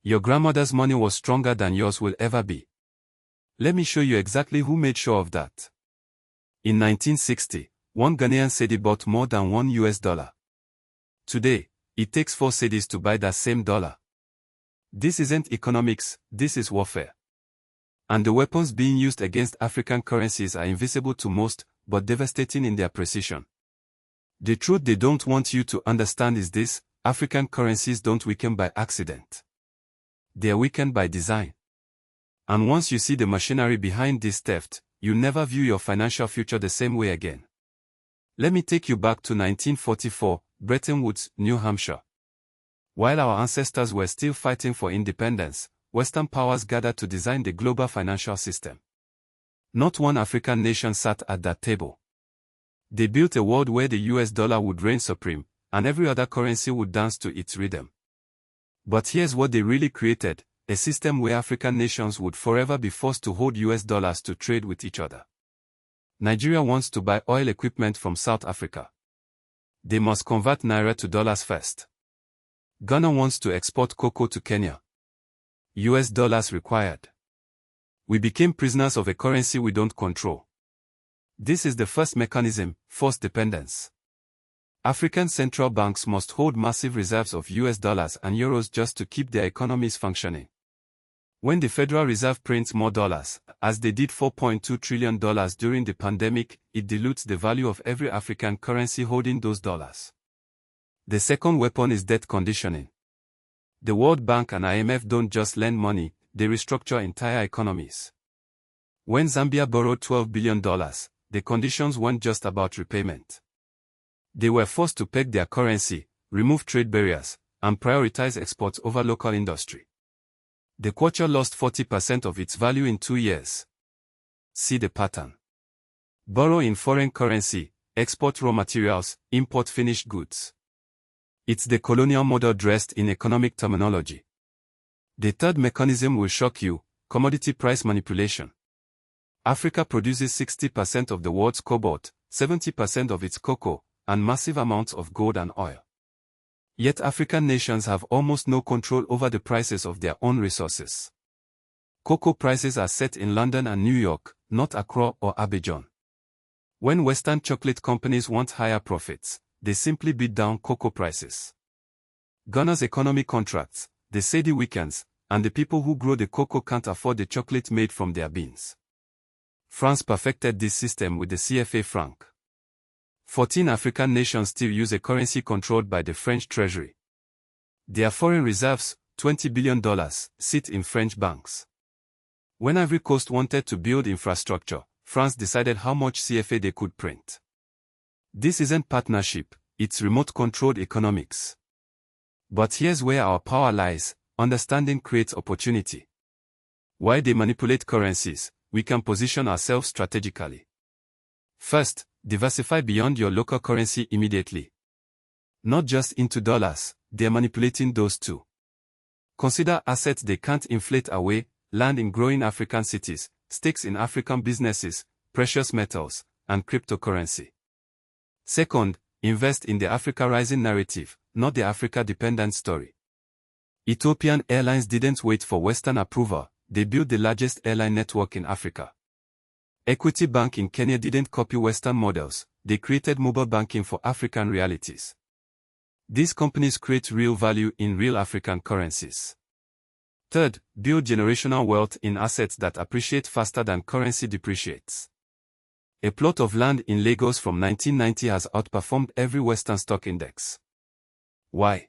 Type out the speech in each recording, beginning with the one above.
Your grandmother's money was stronger than yours will ever be. Let me show you exactly who made sure of that. In 1960, one Ghanaian cedi bought more than $1. Today, it takes 4 cedis to buy that same dollar. This isn't economics, this is warfare. And the weapons being used against African currencies are invisible to most, but devastating in their precision. The truth they don't want you to understand is this: African currencies don't weaken by accident. They are weakened by design. And once you see the machinery behind this theft, you never view your financial future the same way again. Let me take you back to 1944, Bretton Woods, New Hampshire. While our ancestors were still fighting for independence, Western powers gathered to design the global financial system. Not one African nation sat at that table. They built a world where the US dollar would reign supreme, and every other currency would dance to its rhythm. But here's what they really created: a system where African nations would forever be forced to hold US dollars to trade with each other. Nigeria wants to buy oil equipment from South Africa. They must convert naira to dollars first. Ghana wants to export cocoa to Kenya. US dollars required. We became prisoners of a currency we don't control. This is the first mechanism: forced dependence. African central banks must hold massive reserves of US dollars and euros just to keep their economies functioning. When the Federal Reserve prints more dollars, as they did $4.2 trillion during the pandemic, it dilutes the value of every African currency holding those dollars. The second weapon is debt conditioning. The World Bank and IMF don't just lend money, they restructure entire economies. When Zambia borrowed $12 billion, the conditions weren't just about repayment. They were forced to peg their currency, remove trade barriers, and prioritize exports over local industry. The kwacha lost 40% of its value in 2 years. See the pattern. Borrow in foreign currency, export raw materials, import finished goods. It's the colonial model dressed in economic terminology. The third mechanism will shock you: commodity price manipulation. Africa produces 60% of the world's cobalt, 70% of its cocoa, and massive amounts of gold and oil. Yet African nations have almost no control over the prices of their own resources. Cocoa prices are set in London and New York, not Accra or Abidjan. When Western chocolate companies want higher profits, they simply beat down cocoa prices. Ghana's economy contracts, the cedi weakens, and the people who grow the cocoa can't afford the chocolate made from their beans. France perfected this system with the CFA franc. 14 African nations still use a currency controlled by the French treasury. Their foreign reserves, $20 billion, sit in French banks. When Ivory Coast wanted to build infrastructure, France decided how much CFA they could print. This isn't partnership, it's remote-controlled economics. But here's where our power lies: understanding creates opportunity. While they manipulate currencies, we can position ourselves strategically. First, diversify beyond your local currency immediately. Not just into dollars, they're manipulating those too. Consider assets they can't inflate away: land in growing African cities, stakes in African businesses, precious metals, and cryptocurrency. Second, invest in the Africa rising narrative, not the Africa-dependent story. Ethiopian Airlines didn't wait for Western approval, they built the largest airline network in Africa. Equity Bank in Kenya didn't copy Western models, they created mobile banking for African realities. These companies create real value in real African currencies. Third, build generational wealth in assets that appreciate faster than currency depreciates. A plot of land in Lagos from 1990 has outperformed every Western stock index. Why?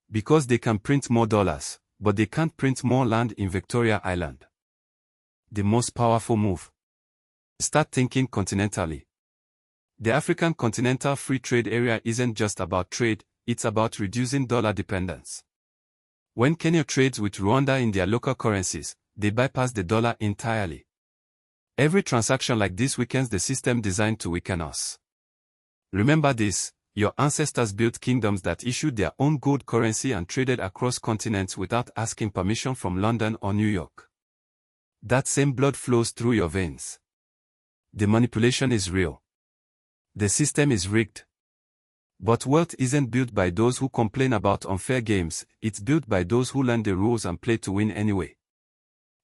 Because they can print more dollars, but they can't print more land in Victoria Island. The most powerful move. Start thinking continentally. The African Continental Free Trade Area isn't just about trade, it's about reducing dollar dependence. When Kenya trades with Rwanda in their local currencies, they bypass the dollar entirely. Every transaction like this weakens the system designed to weaken us. Remember this: your ancestors built kingdoms that issued their own gold currency and traded across continents without asking permission from London or New York. That same blood flows through your veins. The manipulation is real. The system is rigged. But wealth isn't built by those who complain about unfair games, it's built by those who learn the rules and play to win anyway.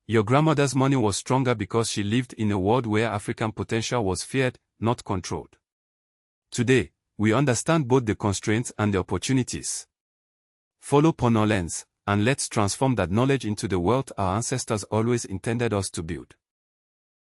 Your grandmother's money was stronger because she lived in a world where African potential was feared, not controlled. Today, we understand both the constraints and the opportunities. Follow Ponor lens, and let's transform that knowledge into the wealth our ancestors always intended us to build.